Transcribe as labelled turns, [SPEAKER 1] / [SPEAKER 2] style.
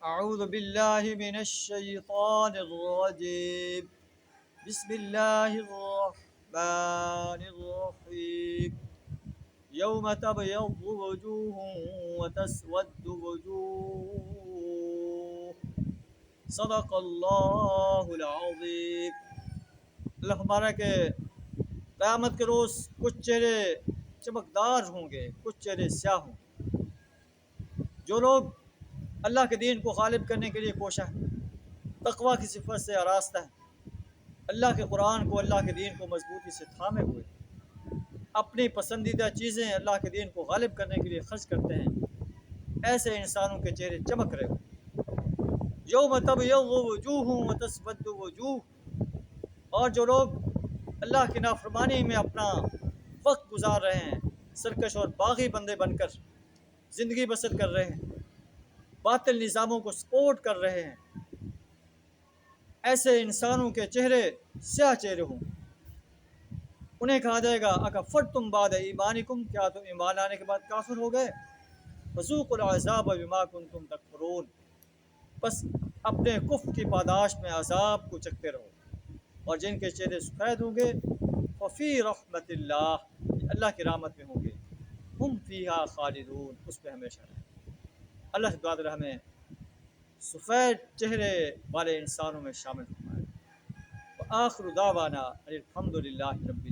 [SPEAKER 1] أعوذ بالله من الشيطان الرجيم بسم الله الرحمن الرحيم يوم تبيض وجوه وتسود وجوه صدق اللہ العظیم۔ اللہ ہمارا کہ قیامت کے روز کچھ چہرے چمکدار ہوں گے، کچھ چہرے سیاہ ہوں گے۔ جو لوگ اللہ کے دین کو غالب کرنے کے لیے کوشاں ہیں، تقوی کی صفت سے آراستہ ہے، اللہ کے قرآن کو، اللہ کے دین کو مضبوطی سے تھامے ہوئے، اپنی پسندیدہ چیزیں اللہ کے دین کو غالب کرنے کے لیے خرچ کرتے ہیں، ایسے انسانوں کے چہرے چمک رہے ہوں۔ یوم تبیض وجوہ وتسود وجوہ، اور جو لوگ اللہ کی نافرمانی میں اپنا وقت گزار رہے ہیں، سرکش اور باغی بندے بن کر زندگی بسر کر رہے ہیں، باطل نظاموں کو سپورٹ کر رہے ہیں، ایسے انسانوں کے چہرے سیاہ چہرے ہوں۔ انہیں کہا جائے گا اکفرتم بعد ایمانکم، کیا تم ایمان آنے کے بعد کافر ہو گئے؟ فذوقوا العذاب بما کنتم تکفرون، بس اپنے کفر کی پاداش میں عذاب کو چکھتے رہو۔ اور جن کے چہرے سفید ہوں گے ففی رحمت اللہ، اللہ کی رحمت میں ہوں گے، ہم فیہا خالدون، اس پہ ہمیشہ رہیں۔ اللہ سے دعا کریں ہمیں سفید چہرے والے انسانوں میں شامل فرمائے۔ وآخر دعوانا الحمد للہ رب